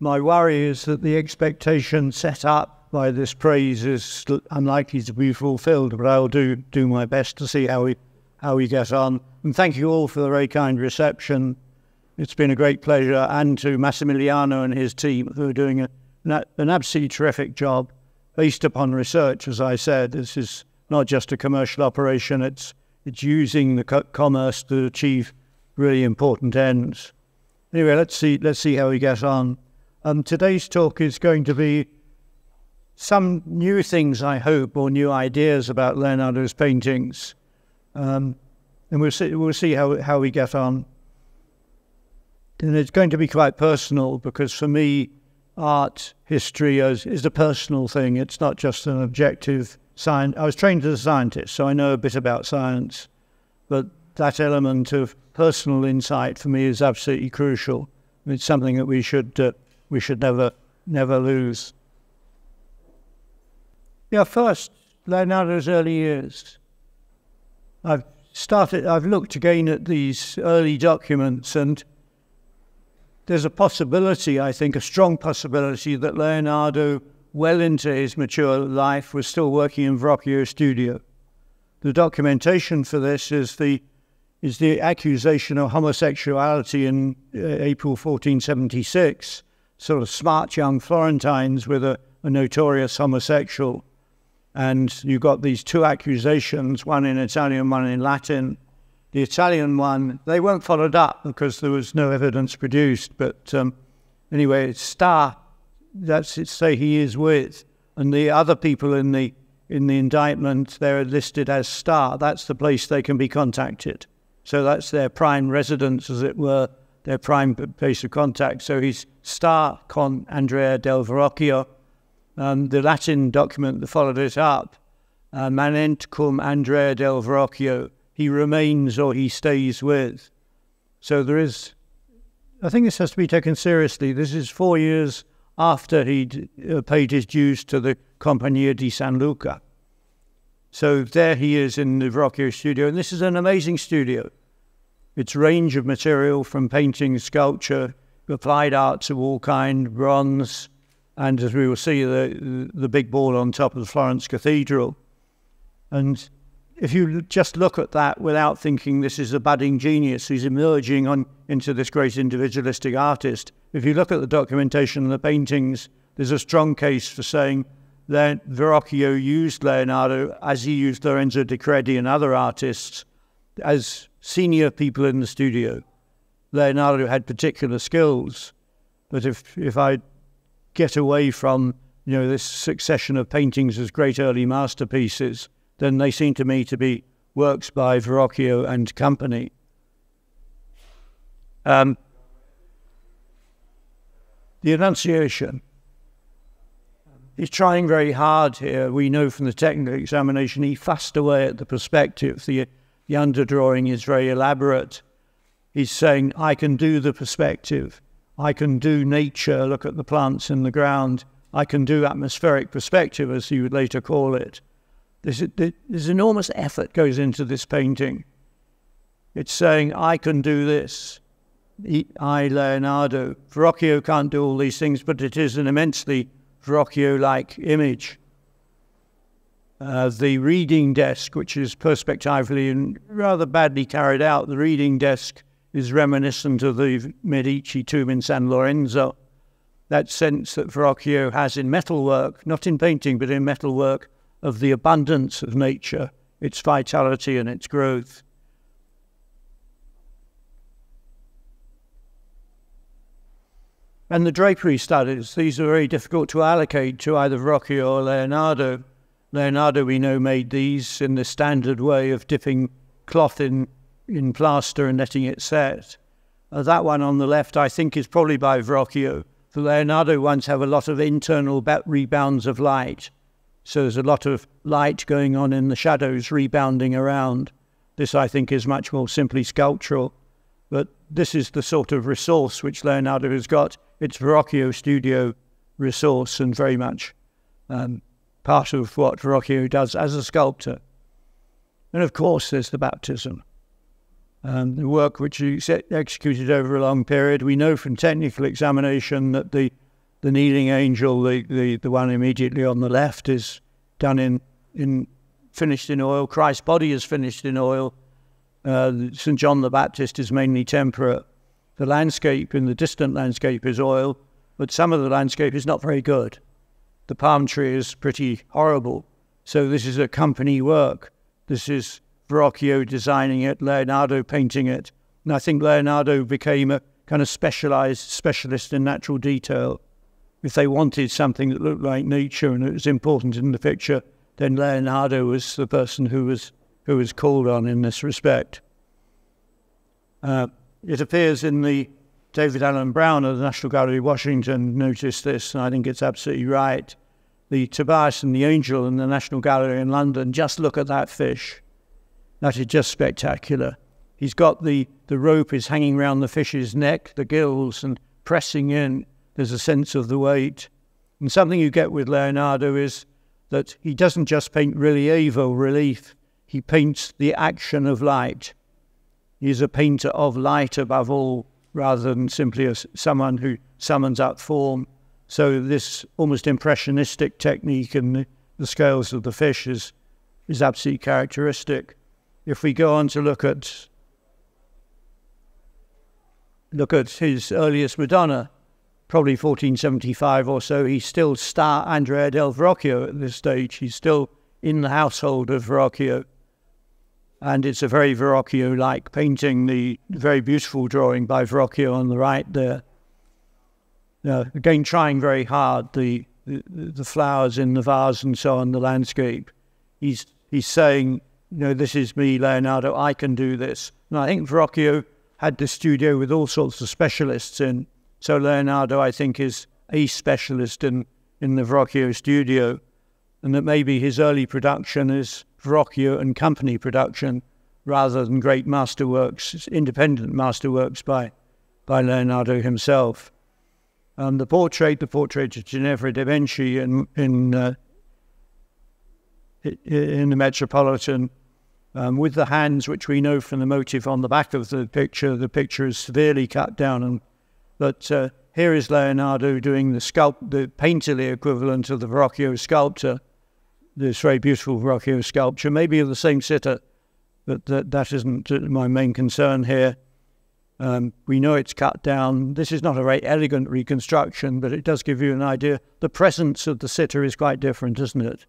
my worry is that the expectation set up by this praise is unlikely to be fulfilled, but I'll do my best to see how we get on. And thank you all for the very kind reception. It's been a great pleasure, and to Massimiliano and his team, who are doing an absolutely terrific job based upon research. As I said, this is not just a commercial operation, it's using the commerce to achieve really important ends. Anyway, let's see how we get on. Today's talk is going to be some new things, I hope, or new ideas about Leonardo's paintings, and we'll see how we get on. And it's going to be quite personal, because for me, art history is a personal thing. It's not just an objective science. I was trained as a scientist, so I know a bit about science, but that element of personal insight for me is absolutely crucial. It's something that we should never lose. Yeah, first, Leonardo's early years. I've looked again at these early documents, and there's a possibility, I think, a strong possibility, that Leonardo, well into his mature life, was still working in Verrocchio's studio. The documentation for this is the accusation of homosexuality in April 1476, sort of smart young Florentines with a notorious homosexual. And you got these two accusations, one in Italian, one in Latin. The Italian one, they weren't followed up because there was no evidence produced. But anyway, it's Star, that's it, say he is with. And the other people in the indictment, they're listed as Star. That's the place they can be contacted. So that's their prime residence, as it were, their prime place of contact. So he's Star con Andrea del Verrocchio. The Latin document that followed it up, manent cum Andrea del Verrocchio, he remains or he stays with. So there is, I think this has to be taken seriously. This is 4 years after he'd paid his dues to the Compagnia di San Luca. So there he is in the Verrocchio studio, and this is an amazing studio. Its range of material from painting, sculpture, applied arts of all kind, bronze, and as we will see, the big ball on top of the Florence Cathedral. And if you just look at that without thinking this is a budding genius who's emerging into this great individualistic artist, if you look at the documentation and the paintings, there's a strong case for saying that Verrocchio used Leonardo, as he used Lorenzo di Credi and other artists, as senior people in the studio. Leonardo had particular skills, but if I get away from this succession of paintings as great early masterpieces, then they seem to me to be works by Verrocchio and company. The Annunciation. He's trying very hard here. We know from the technical examination he fussed away at the perspective. The underdrawing is very elaborate. He's saying, I can do the perspective. I can do nature, look at the plants in the ground. I can do atmospheric perspective, as he would later call it. There's enormous effort goes into this painting. It's saying, I can do this. I, Leonardo. Verrocchio can't do all these things, but it is an immensely Verrocchio-like image. The reading desk, which is perspectively and rather badly carried out, the reading desk is reminiscent of the Medici tomb in San Lorenzo. That sense that Verrocchio has in metalwork, not in painting, but in metalwork, of the abundance of nature, its vitality and its growth. And the drapery studies, these are very difficult to allocate to either Verrocchio or Leonardo. Leonardo, we know, made these in the standard way of dipping cloth in plaster and letting it set. That one on the left, I think, is probably by Verrocchio. The Leonardo ones have a lot of internal rebounds of light. So there's a lot of light going on in the shadows, rebounding around. This, I think, is much more simply sculptural. But this is the sort of resource which Leonardo has got. It's Verrocchio studio resource, and very much part of what Verrocchio does as a sculptor. And of course, there's the baptism. The work which he executed over a long period. We know from technical examination that the the kneeling angel, the one immediately on the left, is done finished in oil. Christ's body is finished in oil. St. John the Baptist is mainly temperate. The landscape, in the distant landscape, is oil, but some of the landscape is not very good. The palm tree is pretty horrible. So this is a company work. This is Verrocchio designing it, Leonardo painting it. And I think Leonardo became a kind of specialist in natural detail. If they wanted something that looked like nature and it was important in the picture, then Leonardo was the person who was called on in this respect. It appears in the David Allen Brown of the National Gallery, Washington, noticed this, and I think it's absolutely right. The Tobias and the Angel in the National Gallery in London, just look at that fish. That is just spectacular. He's got the rope is hanging around the fish's neck, the gills, and pressing in. There's a sense of the weight. And something you get with Leonardo is that he doesn't just paint relievo, relief. He paints the action of light. He's a painter of light above all, rather than simply someone who summons up form. So this almost impressionistic technique in the scales of the fish is absolutely characteristic. If we go on to look at his earliest Madonna, probably 1475 or so, he's still Star Andrea del Verrocchio at this stage. He's still in the household of Verrocchio. And it's a very Verrocchio-like painting, the very beautiful drawing by Verrocchio on the right there. Again, trying very hard, the flowers in the vase and so on, the landscape. He's saying, this is me, Leonardo, I can do this. And I think Verrocchio had this studio with all sorts of specialists in. So Leonardo, I think, is a specialist in the Verrocchio studio. And that maybe his early production is Verrocchio and company production rather than great masterworks, independent masterworks by Leonardo himself. The portrait of Ginevra da Vinci in the Metropolitan, with the hands, which we know from the motif on the back of the picture is severely cut down. But here is Leonardo doing the painterly equivalent of the Verrocchio sculptor, this very beautiful Verrocchio sculpture, maybe of the same sitter, but that isn't my main concern here. We know it's cut down. This is not a very elegant reconstruction, but it does give you an idea. The presence of the sitter is quite different, isn't it?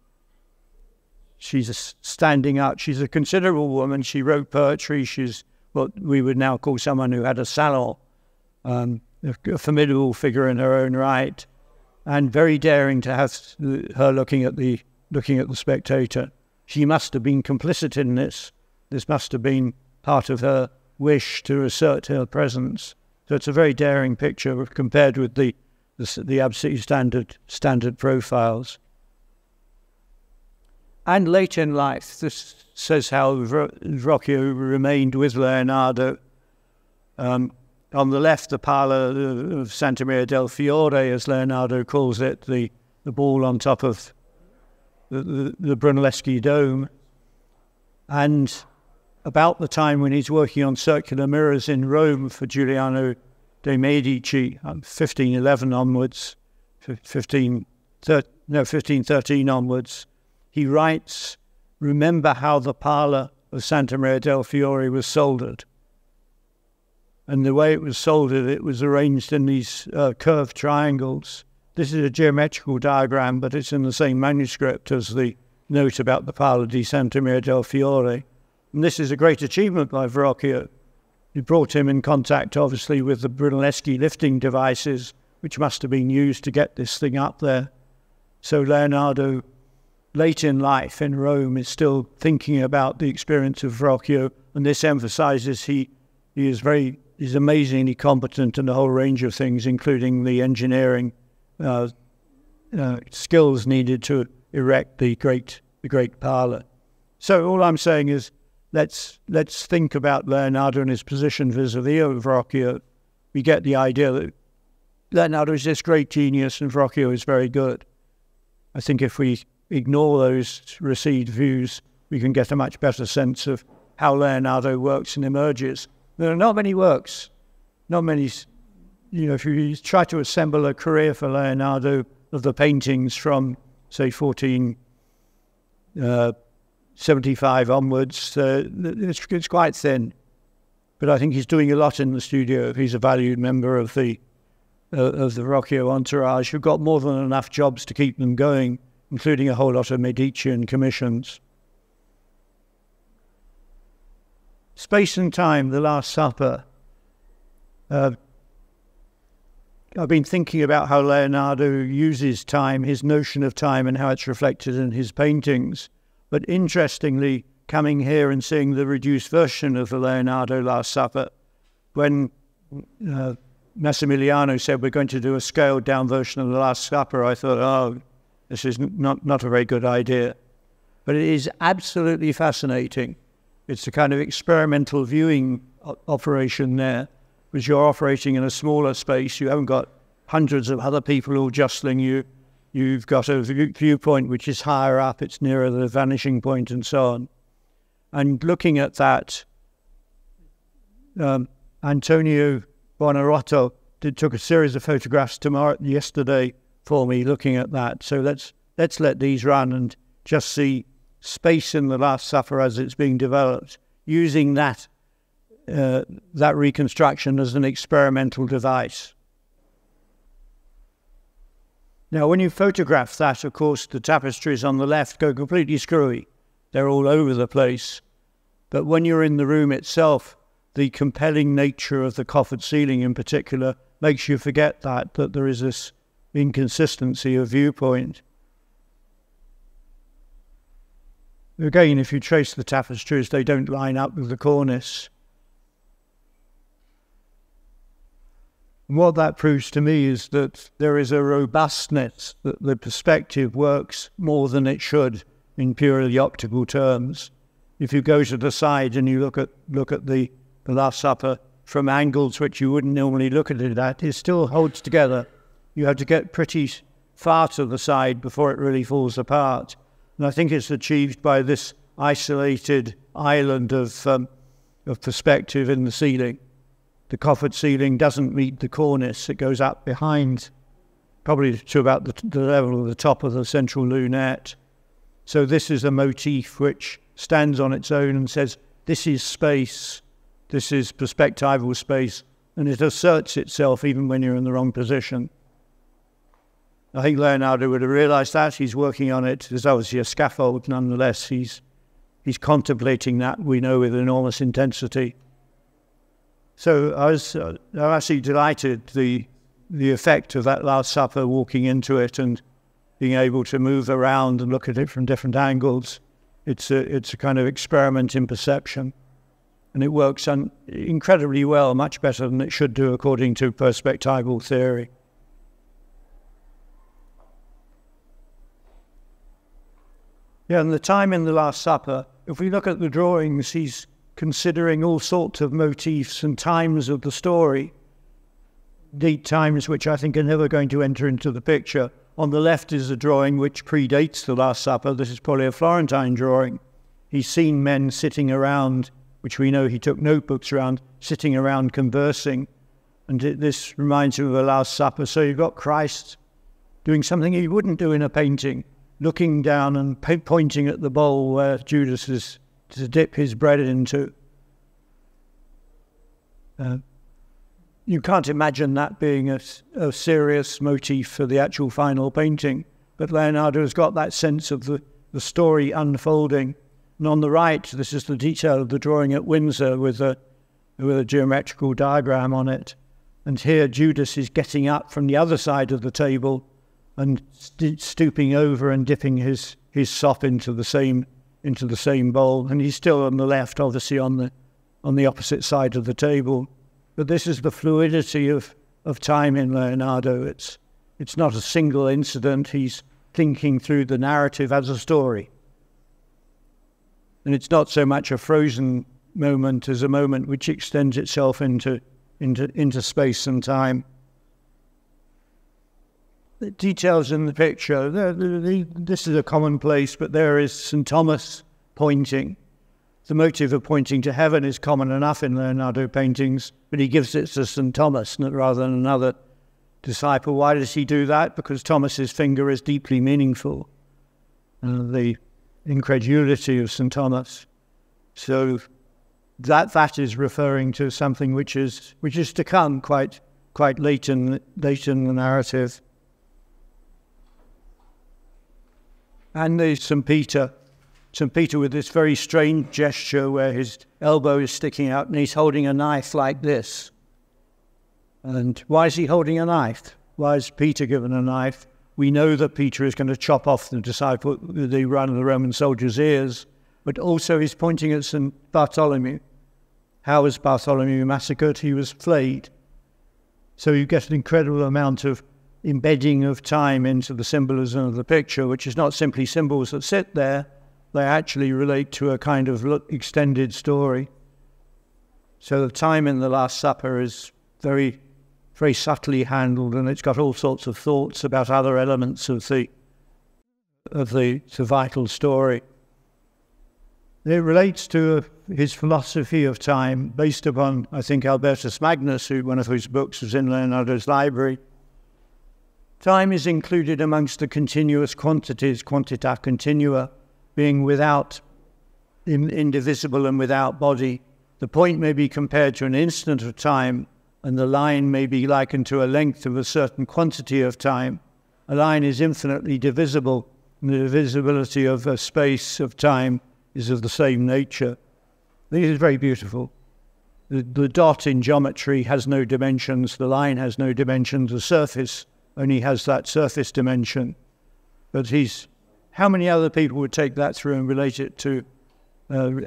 She's standing up. She's a considerable woman. She wrote poetry. She's what we would now call someone who had a salon, a formidable figure in her own right, and very daring to have her looking at the spectator. She must have been complicit in this. This must have been part of her wish to assert her presence. So it's a very daring picture compared with the absolutely standard profiles. And late in life, this says how Verrocchio remained with Leonardo. On the left, the Pala of Santa Maria del Fiore, as Leonardo calls it, the ball on top of the Brunelleschi dome. And about the time when he's working on circular mirrors in Rome for Giuliano de' Medici, 1511 onwards, 1513 onwards, he writes, "Remember how the Pala of Santa Maria del Fiore was soldered." And the way it was soldered, it was arranged in these curved triangles. This is a geometrical diagram, but it's in the same manuscript as the note about the Pala di Santa Maria del Fiore. And this is a great achievement by Verrocchio. It brought him in contact, obviously, with the Brunelleschi lifting devices, which must have been used to get this thing up there. So Leonardo, late in life in Rome, is still thinking about the experience of Verrocchio, and this emphasizes he is amazingly competent in a whole range of things, including the engineering skills needed to erect the great Pala. So all I'm saying is, let's think about Leonardo and his position vis-a-vis Verrocchio. We get the idea that Leonardo is this great genius and Verrocchio is very good. I think if we ignore those received views, we can get a much better sense of how Leonardo works and emerges. There are not many works, not many if you try to assemble a career for Leonardo of the paintings from, say, 1475 onwards, it's quite thin. But I think he's doing a lot in the studio. He's a valued member of the Verrocchio entourage, who've got more than enough jobs to keep them going, including a whole lot of Medicean commissions. Space and Time, The Last Supper. I've been thinking about how Leonardo uses time, his notion of time, and how it's reflected in his paintings. But interestingly, coming here and seeing the reduced version of the Leonardo Last Supper, when Massimiliano said we're going to do a scaled down version of the Last Supper, I thought, oh, this is not a very good idea. But it is absolutely fascinating. It's a kind of experimental viewing operation there, because you're operating in a smaller space. You haven't got hundreds of other people all jostling you. You've got a viewpoint which is higher up. It's nearer the vanishing point and so on. And looking at that, Antonio Buonarrotto took a series of photographs yesterday for me looking at that. So let's let these run and just see space in the Last Supper as it's being developed, using that reconstruction as an experimental device. Now, when you photograph that, of course, the tapestries on the left go completely screwy. They're all over the place. But when you're in the room itself, the compelling nature of the coffered ceiling in particular makes you forget that there is this inconsistency of viewpoint. Again, if you trace the tapestries, they don't line up with the cornice. And what that proves to me is that there is a robustness, that the perspective works more than it should in purely optical terms. If you go to the side and you look at the Last Supper from angles which you wouldn't normally look at it at, it still holds together. You have to get pretty far to the side before it really falls apart. And I think it's achieved by this isolated island of perspective in the ceiling. The coffered ceiling doesn't meet the cornice. It goes up behind, probably to about the level of the top of the central lunette. So this is a motif which stands on its own and says, this is space, this is perspectival space, and it asserts itself even when you're in the wrong position. I think Leonardo would have realized that. He's working on it. There's obviously a scaffold, nonetheless. He's contemplating that, we know, with enormous intensity. So I'm actually delighted the effect of that Last Supper, walking into it and being able to move around and look at it from different angles. It's a kind of experiment in perception, and it works incredibly well, much better than it should do according to perspectival theory. Yeah, and the time in the Last Supper, if we look at the drawings, he's considering all sorts of motifs and times of the story, date times which I think are never going to enter into the picture. On the left is a drawing which predates the Last Supper. This is probably a Florentine drawing. He's seen men sitting around, which we know he took notebooks around, sitting around conversing. And this reminds him of the Last Supper. So you've got Christ doing something he wouldn't do in a painting, looking down and pointing at the bowl where Judas is to dip his bread into. You can't imagine that being a serious motif for the actual final painting, but Leonardo has got that sense of the story unfolding. And on the right, this is the detail of the drawing at Windsor with a geometrical diagram on it. And here Judas is getting up from the other side of the table and stooping over and dipping his sop into the same bowl, and he's still on the left, obviously on the opposite side of the table. But this is the fluidity of time in Leonardo. It's not a single incident. He's thinking through the narrative as a story, and it's not so much a frozen moment as a moment which extends itself into space and time. The details in the picture, this is a commonplace, but there is St. Thomas pointing. The motive of pointing to heaven is common enough in Leonardo paintings, but he gives it to St. Thomas rather than another disciple. Why does he do that? Because Thomas's finger is deeply meaningful. The incredulity of St. Thomas. So that is referring to something which is to come quite late in the narrative. And there's St. Peter with this very strange gesture where his elbow is sticking out and he's holding a knife like this. And why is he holding a knife? Why is Peter given a knife? We know that Peter is going to chop off the run of the Roman soldiers' ears, but also he's pointing at St. Bartholomew. How was Bartholomew massacred? He was flayed. So you get an incredible amount of embedding of time into the symbolism of the picture, which is not simply symbols that sit there, they actually relate to a kind of extended story. So the time in the Last Supper is very, very subtly handled, and it's got all sorts of thoughts about other elements of the vital story. It relates to his philosophy of time, based upon, I think, Albertus Magnus, one of whose books was in Leonardo's library. Time is included amongst the continuous quantities, quantita continua, being without, indivisible and without body. The point may be compared to an instant of time, and the line may be likened to a length of a certain quantity of time. A line is infinitely divisible, and the divisibility of a space of time is of the same nature. This is very beautiful. The dot in geometry has no dimensions, the line has no dimensions, the surface only has that surface dimension. But how many other people would take that through and relate it to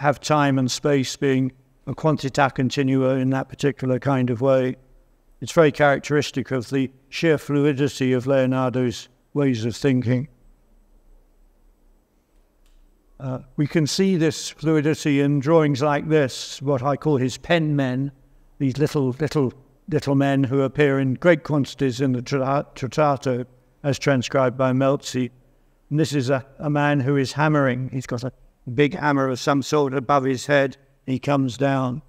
have time and space being a quantità continua in that particular kind of way? It's very characteristic of the sheer fluidity of Leonardo's ways of thinking. We can see this fluidity in drawings like this, what I call his pen men, these little men who appear in great quantities in the Trattato, as transcribed by Melzi. And this is a man who is hammering. He's got a big hammer of some sort above his head. He comes down.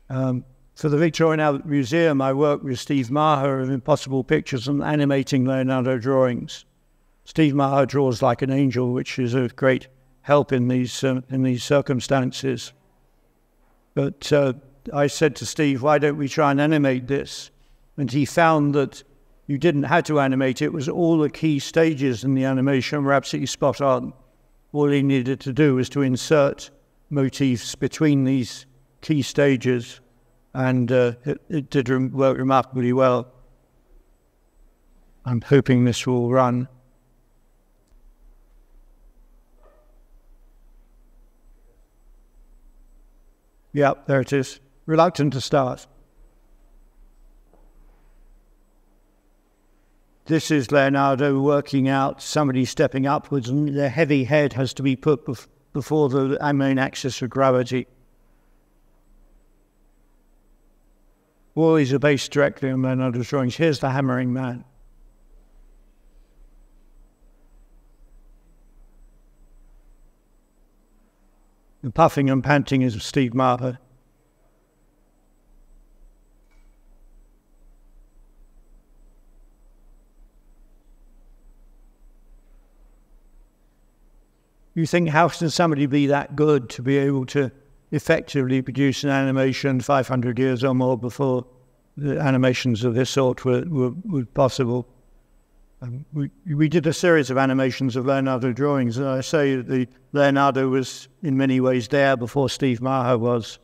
For the Victorian Albert Museum, I worked with Steve Maher of Impossible Pictures and animating Leonardo drawings. Steve Maher draws like an angel, which is a great help in these circumstances. But I said to Steve, why don't we try and animate this? And he found that you didn't have to animate it. It was all the key stages in the animation were absolutely spot on. All he needed to do was to insert motifs between these key stages, and it did work remarkably well. I'm hoping this will run. Yeah, there it is. Reluctant to start. This is Leonardo working out somebody stepping upwards, and the heavy head has to be put before the main axis of gravity. All these are based directly on Leonardo's drawings. Here's the hammering man. The puffing and panting is of Steve Maher. You think, how can somebody be that good to be able to effectively produce an animation 500 years or more before the animations of this sort were possible? We did a series of animations of Leonardo drawings, and I say that Leonardo was in many ways there before Steve Maher was.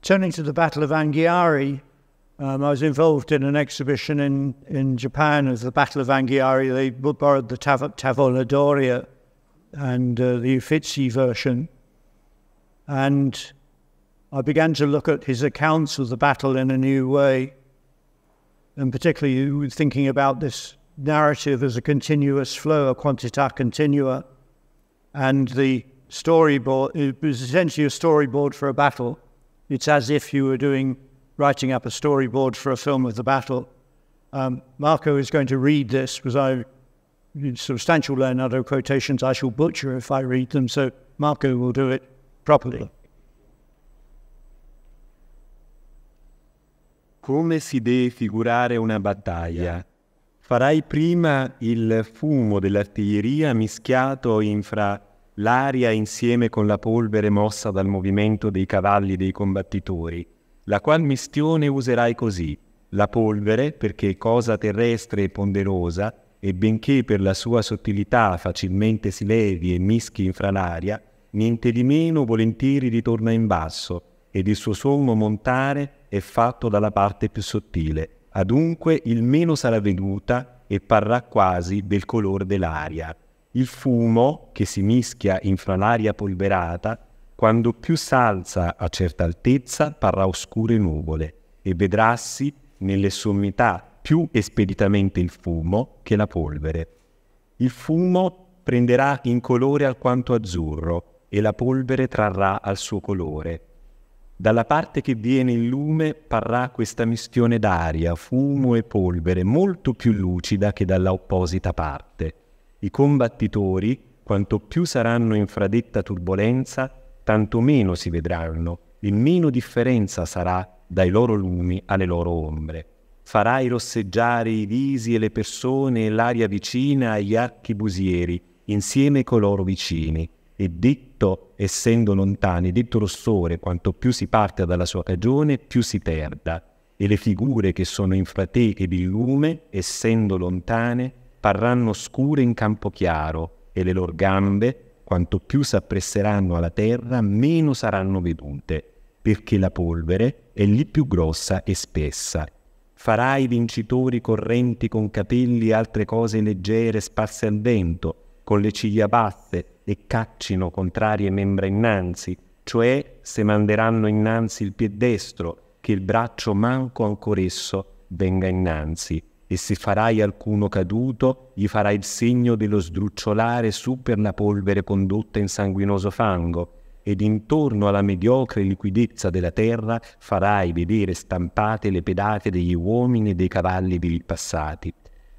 Turning to the Battle of Anghiari, I was involved in an exhibition in Japan of the Battle of Anghiari. They borrowed the Tavola Doria and the Uffizi version. And I began to look at his accounts of the battle in a new way, and particularly thinking about this narrative as a continuous flow, a quantità continua, and the storyboard. It was essentially a storyboard for a battle. It's as if you were writing up a storyboard for a film of the battle. Marco is going to read this because substantial Leonardo quotations I shall butcher if I read them, so Marco will do it properly. Come si deve figurare una battaglia? Farai prima il fumo dell'artiglieria mischiato infra l'aria insieme con la polvere mossa dal movimento dei cavalli dei combattitori, la qual mistione userai così: la polvere, perché è cosa terrestre e ponderosa, e benché per la sua sottilità facilmente si levi e mischi infra l'aria, niente di meno volentieri ritorna in basso, ed il suo sommo montare è fatto dalla parte più sottile. Adunque il meno sarà veduta e parrà quasi del colore dell'aria. Il fumo, che si mischia infra l'aria polverata, quando più s'alza a certa altezza, parrà oscure nuvole, e vedrassi nelle sommità più espeditamente il fumo che la polvere. Il fumo prenderà in colore alquanto azzurro, e la polvere trarrà al suo colore. Dalla parte che viene il lume parrà questa mistione d'aria, fumo e polvere molto più lucida che dalla opposita parte. I combattitori, quanto più saranno in fradetta turbolenza, tanto meno si vedranno, e meno differenza sarà dai loro lumi alle loro ombre. Farai rosseggiare i visi e le persone e l'aria vicina agli archibusieri, insieme coi loro vicini, e detto, essendo lontani, detto rossore, quanto più si parte dalla sua cagione, più si perda, e le figure che sono infra te ed il lume, essendo lontane, parranno scure in campo chiaro, e le loro gambe, quanto più s'appresseranno alla terra, meno saranno vedute, perché la polvere è lì più grossa e spessa. Farai vincitori correnti con capelli e altre cose leggere sparse al vento, con le ciglia basse, e caccino contrarie membra innanzi, cioè se manderanno innanzi il pied destro, che il braccio manco ancor esso venga innanzi, e se farai alcuno caduto, gli farai il segno dello sdrucciolare su per la polvere condotta in sanguinoso fango, ed intorno alla mediocre liquidezza della terra farai vedere stampate le pedate degli uomini e dei cavalli vilpassati.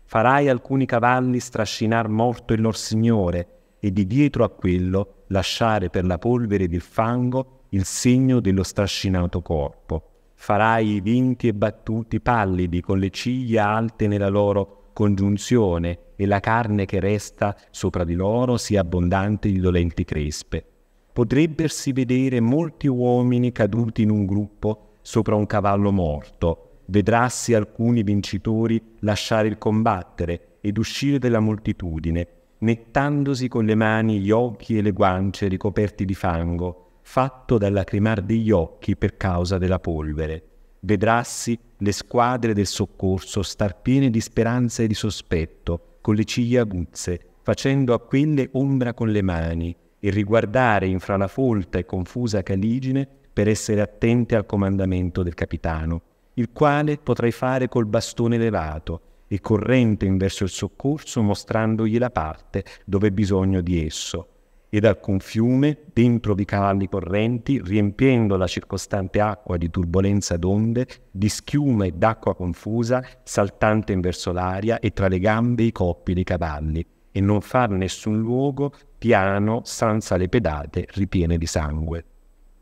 Farai alcuni cavalli strascinar morto il lor signore, e di dietro a quello lasciare per la polvere ed il fango il segno dello strascinato corpo. Farai i vinti e battuti pallidi con le ciglia alte nella loro congiunzione e la carne che resta sopra di loro sia abbondante di dolenti crespe. Potrebbersi vedere molti uomini caduti in un gruppo sopra un cavallo morto. Vedrassi alcuni vincitori lasciare il combattere ed uscire dalla moltitudine, nettandosi con le mani gli occhi e le guance ricoperti di fango, fatto dal lacrimar degli occhi per causa della polvere. Vedrassi le squadre del soccorso star piene di speranza e di sospetto, con le ciglia aguzze, facendo a quelle ombra con le mani, e riguardare infra la folta e confusa caligine per essere attente al comandamento del capitano, il quale potrai fare col bastone levato, e corrente in verso il soccorso mostrandogli la parte dove è bisogno di esso, ed alcun fiume dentro vi cavalli correnti, riempiendo la circostante acqua di turbolenza d'onde, di schiuma e d'acqua confusa, saltante in verso l'aria e tra le gambe i coppi dei cavalli, e non far nessun luogo piano senza le pedate ripiene di sangue.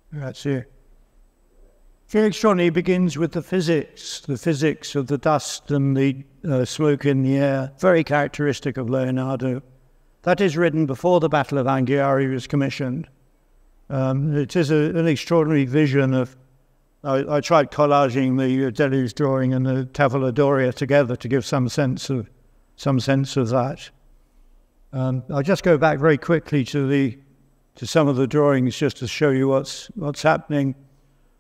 Grazie. Felix begins with the physics of the dust and the smoke in the air, very characteristic of Leonardo. That is written before the Battle of Anghiari was commissioned. It is an extraordinary vision of. I tried collaging the deluge drawing and the Tavola Doria together to give some sense of that. I'll just go back very quickly to some of the drawings just to show you what's happening.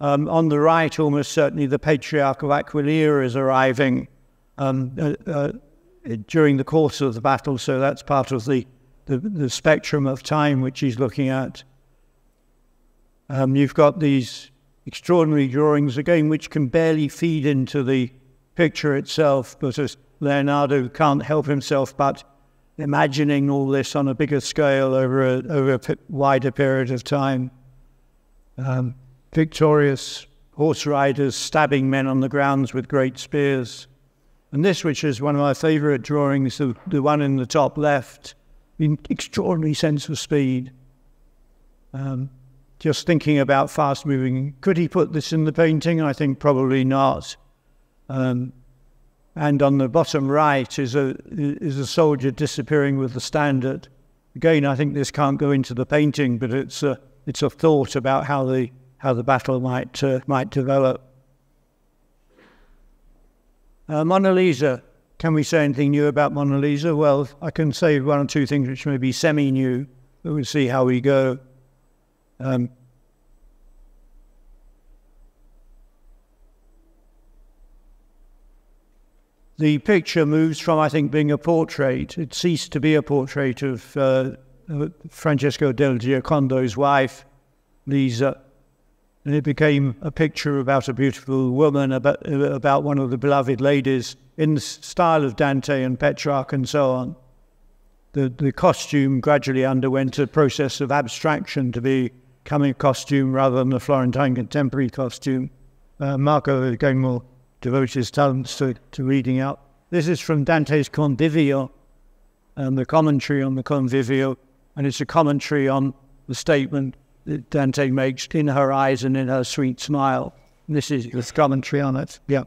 On the right, almost certainly, the Patriarch of Aquileia is arriving during the course of the battle, so that's part of the spectrum of time which he's looking at. You've got these extraordinary drawings, again, which can barely feed into the picture itself, but as Leonardo can't help himself but imagining all this on a bigger scale over a wider period of time. Victorious horse riders stabbing men on the grounds with great spears. And this, which is one of my favourite drawings, the one in the top left, in extraordinary sense of speed. Just thinking about fast moving. Could he put this in the painting? I think probably not. And on the bottom right is a soldier disappearing with the standard. Again, I think this can't go into the painting, but it's a thought about how the battle might develop. Mona Lisa. Can we say anything new about Mona Lisa? Well, I can say one or two things which may be semi-new, but we'll see how we go. The picture moves from, I think, being a portrait. It ceased to be a portrait of Francesco del Giocondo's wife, Lisa, and it became a picture about a beautiful woman, about one of the beloved ladies, in the style of Dante and Petrarch and so on. The costume gradually underwent a process of abstraction to becoming a costume rather than the Florentine contemporary costume. Marco, again, will devote his talents to reading out. This is from Dante's Convivio, and the commentary on the Convivio, and it's a commentary on the statement that Dante makes, in her eyes and in her sweet smile. And this is the commentary on it. Yeah.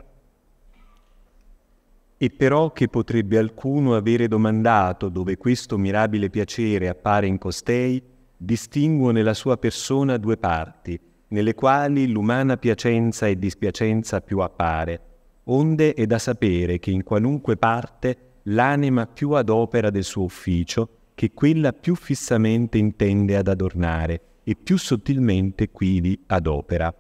E però che potrebbe alcuno avere domandato dove questo mirabile piacere appare in costei, distinguo nella sua persona due parti, nelle quali l'umana piacenza e dispiacenza più appare, onde è da sapere che in qualunque parte l'anima più adopera del suo ufficio, che quella più fissamente intende ad adornare, e più sottilmente quivi adopera.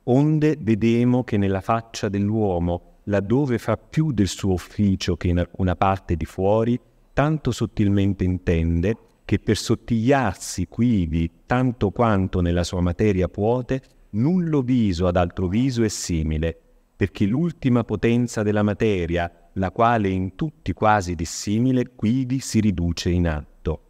Onde vedemo che nella faccia dell'uomo, laddove fa più del suo ufficio che in alcuna parte di fuori, tanto sottilmente intende, che per sottigliarsi quivi tanto quanto nella sua materia puote, nullo viso ad altro viso è simile, perché l'ultima potenza della materia, la quale in tutti quasi dissimile, quivi si riduce in atto.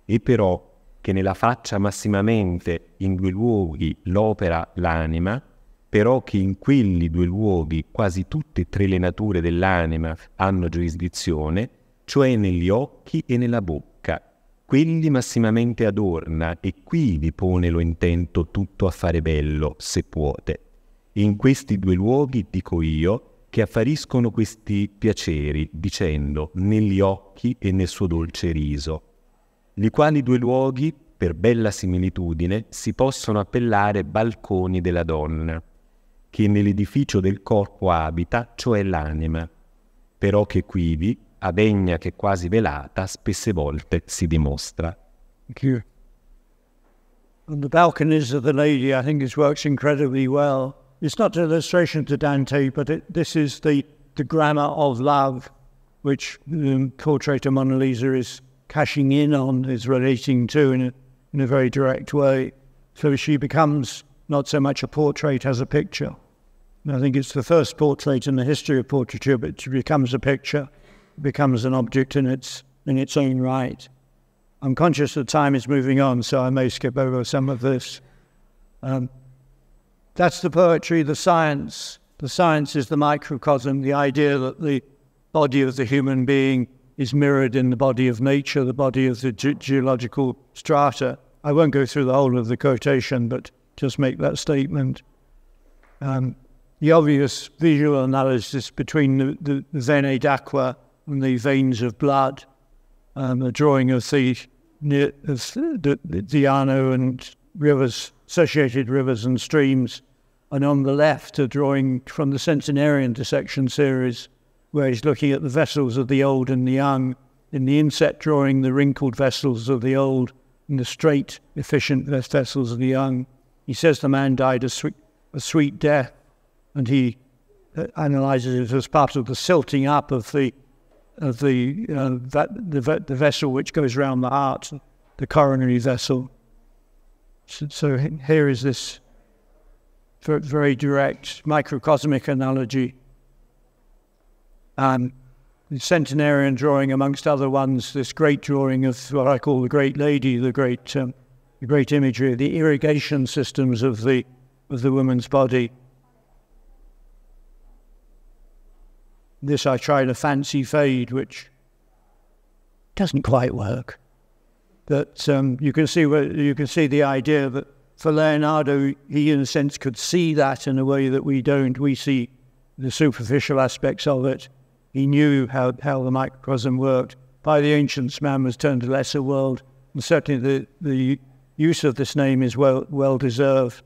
E però che nella faccia massimamente in due luoghi l'opera l'anima, però che in quelli due luoghi quasi tutte e tre le nature dell'anima hanno giurisdizione, cioè negli occhi e nella bocca, quelli massimamente adorna e quivi pone lo intento tutto a fare bello, se puote. In questi due luoghi, dico io, che affariscono questi piaceri, dicendo negli occhi e nel suo dolce riso, li quali due luoghi, per bella similitudine, si possono appellare balconi della donna, che nell'edificio del corpo abita, cioè l'anima, però che quivi, a vegna che quasi velata, spesse volte si dimostra. Thank you. On the balconies of the lady, I think this works incredibly well. It's not an illustration to Dante, but this is the grammar of love, which the portrait of Mona Lisa is cashing in on, is relating to in a very direct way. So she becomes not so much a portrait as a picture. And I think it's the first portrait in the history of portraiture, but she becomes a picture, becomes an object in its own right. I'm conscious that time is moving on, so I may skip over some of this. That's the poetry, the science. The science is the microcosm, the idea that the body of the human being is mirrored in the body of nature, the body of the geological strata. I won't go through the whole of the quotation, but just make that statement. The obvious visual analysis between the venae d'aqua and the veins of blood, a drawing of the Arno and rivers, associated rivers and streams, and on the left a drawing from the Centenarian dissection series, where he's looking at the vessels of the old and the young. In the inset drawing, the wrinkled vessels of the old and the straight, efficient vessels of the young. He says the man died a sweet death, and he analyzes it as part of the silting up of the vessel which goes round the heart, the coronary vessel. So here is this very direct microcosmic analogy. The Centenarian drawing, amongst other ones, this great drawing of what I call the Great Lady, the great imagery of the irrigation systems of the woman's body. This I tried a fancy fade, which doesn't quite work. But you can see the idea that for Leonardo, he in a sense could see that in a way that we don't. We see the superficial aspects of it. He knew how the microcosm worked. By the ancients, man was turned to lesser world, and certainly the use of this name is well deserved.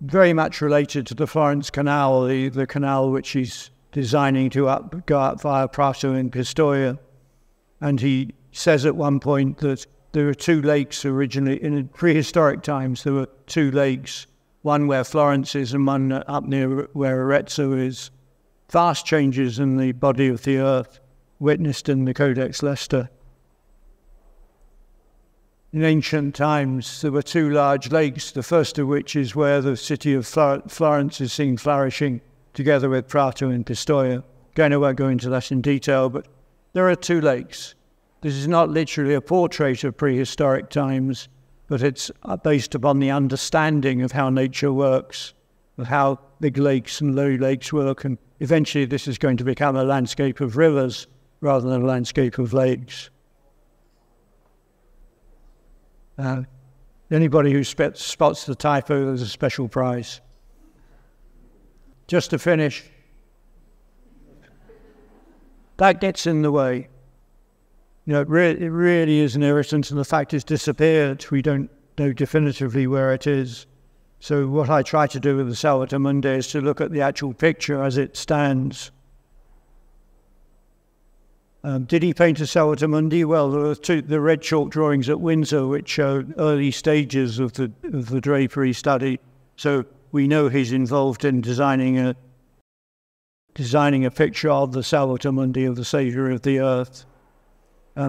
Very much related to the Florence Canal, the canal which he's designing to go up via Prato and Pistoia. And he says at one point that there were two lakes originally, in prehistoric times, there were two lakes, one where Florence is and one up near where Arezzo is. Vast changes in the body of the earth, witnessed in the Codex Leicester. In ancient times, there were two large lakes, the first of which is where the city of Florence is seen flourishing, together with Prato and Pistoia. Again, I won't go into that in detail, but there are two lakes. This is not literally a portrait of prehistoric times, but it's based upon the understanding of how nature works, of how big lakes and low lakes work, and eventually this is going to become a landscape of rivers rather than a landscape of lakes. Anybody who spots the typo, there's a special prize. Just to finish, that gets in the way. You know, it really is an irritant, and the fact it's disappeared. We don't know definitively where it is. So what I try to do with the Salvator Mundi is to look at the actual picture as it stands. Did he paint a Salvator Mundi? Well, there were the red chalk drawings at Windsor, which show early stages of the drapery study. So we know he's involved in designing a picture of the Salvator Mundi, of the Saviour of the Earth.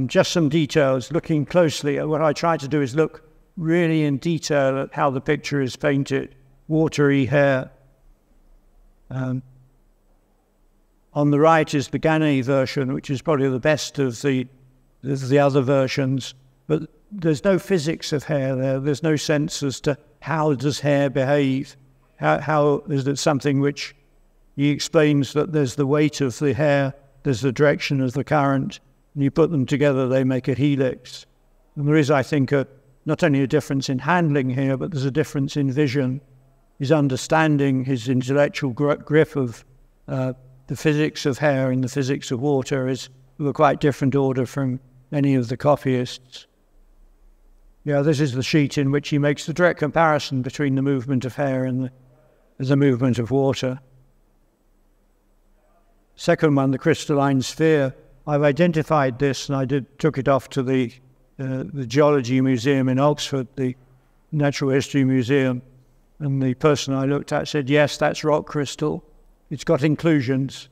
Just some details. Looking closely at what I try to do is look really in detail at how the picture is painted. Watery hair. On the right is the Gannet version, which is probably the best of the other versions. But there's no physics of hair there. There's no sense as to how does hair behave. How is it something which he explains that there's the weight of the hair, there's the direction of the current, and you put them together, they make a helix. And there is, I think, not only a difference in handling here, but there's a difference in vision. His understanding, his intellectual grip of the physics of hair and the physics of water is of a quite different order from many of the copyists. Yeah, this is the sheet in which he makes the direct comparison between the movement of hair and the movement of water. Second one, the crystalline sphere. I've identified this, and I took it off to the Geology Museum in Oxford, the Natural History Museum, and the person I looked at said, yes, that's rock crystal. It's got inclusions.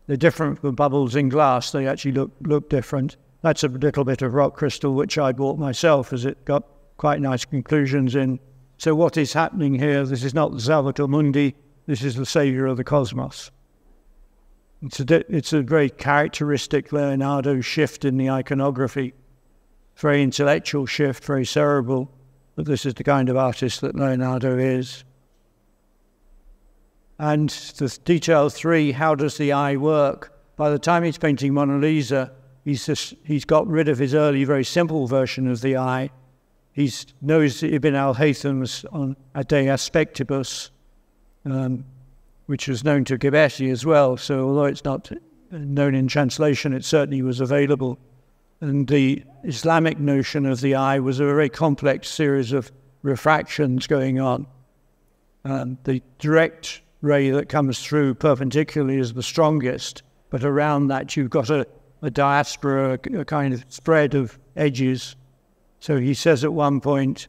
They're different from bubbles in glass. They actually look different. That's a little bit of rock crystal, which I bought myself, as it got quite nice conclusions in. So what is happening here? This is not the Salvator Mundi. This is the Saviour of the Cosmos. It's a very characteristic Leonardo shift in the iconography. Very intellectual shift, very cerebral. But this is the kind of artist that Leonardo is. And the detail 3, how does the eye work? By the time he's painting Mona Lisa, he's got rid of his early, very simple version of the eye. He knows Ibn al-Haytham's on A De Aspectibus, which was known to Ghiberti as well. So although it's not known in translation, it certainly was available. And the Islamic notion of the eye was a very complex series of refractions going on. The direct ray that comes through perpendicularly is the strongest, but around that you've got a diaspora, a kind of spread of edges. So he says at one point,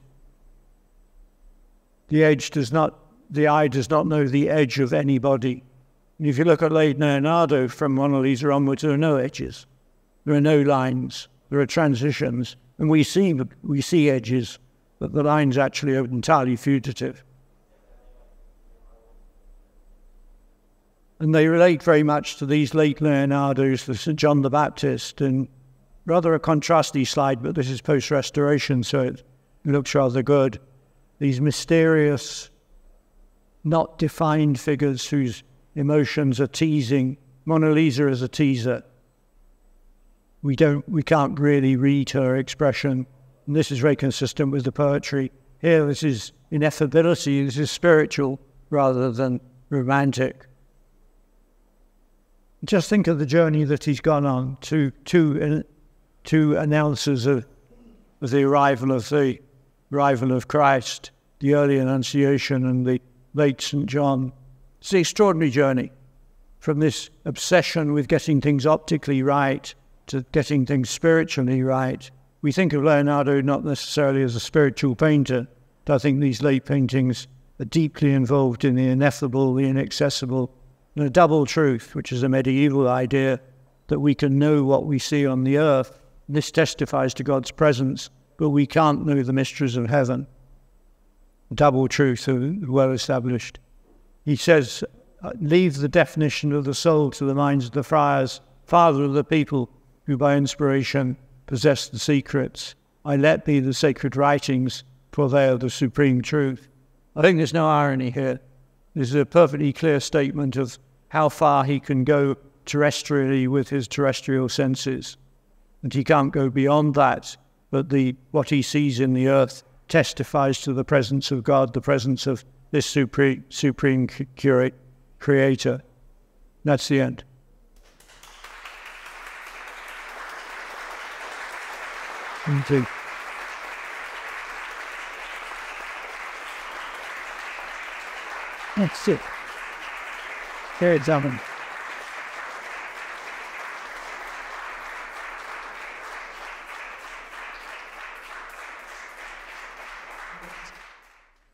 the eye does not know the edge of any body. And if you look at Leonardo from Mona Lisa onwards, there are no edges. There are no lines. There are transitions. And we see edges, but the lines actually are entirely fugitive. And they relate very much to these late Leonardos, the St. John the Baptist, and rather a contrasty slide, but this is post-restoration, so it looks rather good. These mysterious not defined figures whose emotions are teasing. Mona Lisa is a teaser. We can't really read her expression. And this is very consistent with the poetry. Here, this is ineffability. This is spiritual rather than romantic. Just think of the journey that he's gone on to announcers of the arrival of Christ, the early Annunciation and the late St. John. It's an extraordinary journey from this obsession with getting things optically right to getting things spiritually right. We think of Leonardo not necessarily as a spiritual painter, but I think these late paintings are deeply involved in the ineffable, the inaccessible, and a double truth, which is a medieval idea that we can know what we see on the earth. This testifies to God's presence, but we can't know the mysteries of heaven. Double truth, well established. He says, leave the definition of the soul to the minds of the friars, father of the people, who by inspiration possess the secrets. I let be the sacred writings, for they are the supreme truth. I think there's no irony here. This is a perfectly clear statement of how far he can go terrestrially with his terrestrial senses. And he can't go beyond that, but what he sees in the earth testifies to the presence of God, the presence of this supreme creator. That's the end. Thank you. That's it. Here it's on.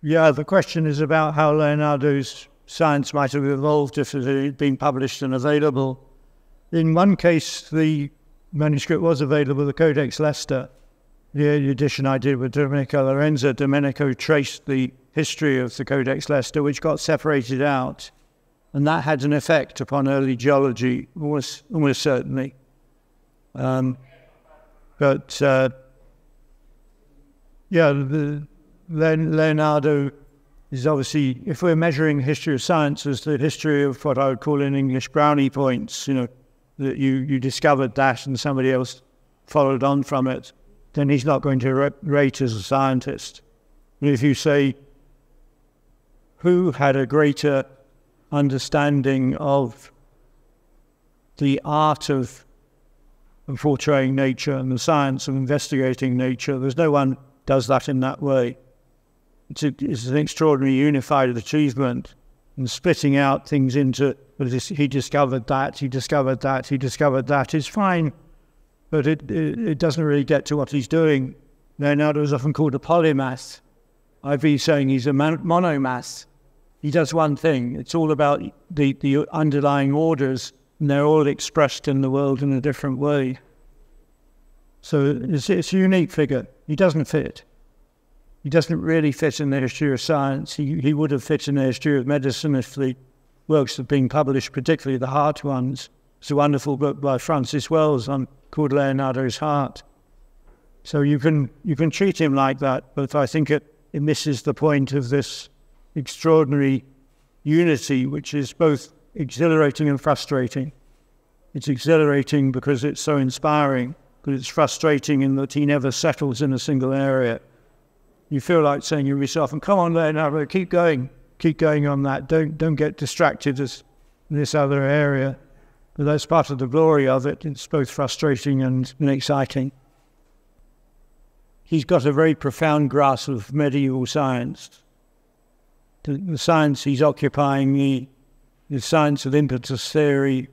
Yeah, the question is about how Leonardo's science might have evolved if it had been published and available. In one case, the manuscript was available, the Codex Leicester. The early edition I did with Domenico Lorenzo. Domenico traced the history of the Codex Leicester, which got separated out. And that had an effect upon early geology, almost certainly. Leonardo is obviously, if we're measuring the history of science as the history of what I would call in English brownie points, that you discovered that and somebody else followed on from it, then he's not going to rate as a scientist. But if you say, who had a greater understanding of the art of portraying nature and the science of investigating nature, there's no one does that in that way. It's an extraordinary unified achievement, and splitting out things into, he discovered that, he discovered that, he discovered that is fine, but it doesn't really get to what he's doing. Leonardo is often called a polymath. I've been saying he's a monomath. He does one thing. It's all about the underlying orders, and they're all expressed in the world in a different way. So it's a unique figure. He doesn't fit. He doesn't really fit in the history of science. He would have fit in the history of medicine if the works had been published, particularly the heart ones. It's a wonderful book by Francis Wells called Leonardo's Heart. So you can treat him like that, but I think it misses the point of this extraordinary unity, which is both exhilarating and frustrating. It's exhilarating because it's so inspiring, but it's frustrating in that he never settles in a single area. You feel like saying to yourself, and come on, Leonardo, keep going on that. Don't get distracted in this other area. But that's part of the glory of it. It's both frustrating and exciting. He's got a very profound grasp of medieval science. The science he's occupying, the science of impetus theory,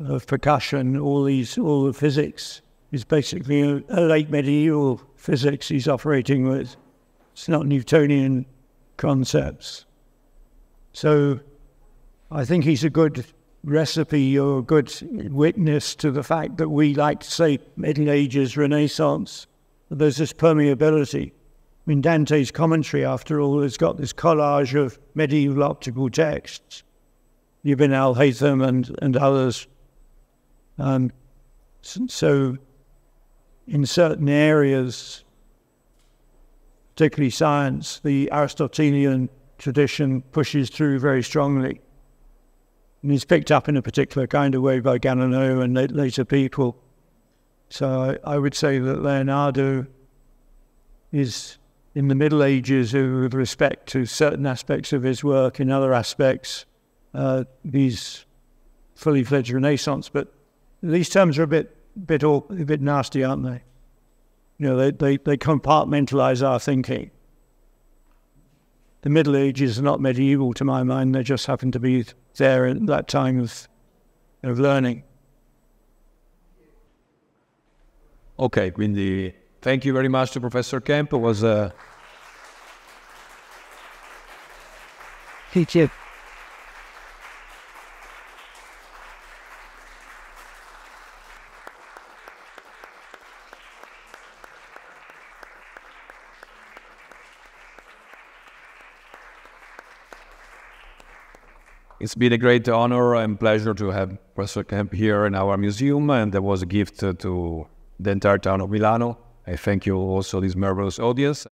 of percussion, all the physics is basically a late medieval physics he's operating with. It's not Newtonian concepts. So I think he's a good recipe or a good witness to the fact that we like to say Middle Ages, Renaissance. There's this permeability. I mean, Dante's commentary, after all, has got this collage of medieval optical texts. Ibn al-Haytham and others. So in certain areas, particularly science, the Aristotelian tradition pushes through very strongly. And he's picked up in a particular kind of way by Galileo and later people. So I would say that Leonardo is in the Middle Ages with respect to certain aspects of his work. In other aspects, he's fully fledged Renaissance. But these terms are a bit nasty, aren't they? You know, they compartmentalize our thinking. The Middle Ages are not medieval to my mind. They just happen to be there at that time of learning. Ok, quindi thank you very much to Professor Kemp. It was Teacher. It's been a great honor and pleasure to have Professor Kemp here in our museum, and there was a gift to the entire town of Milano. I thank you also this marvelous audience.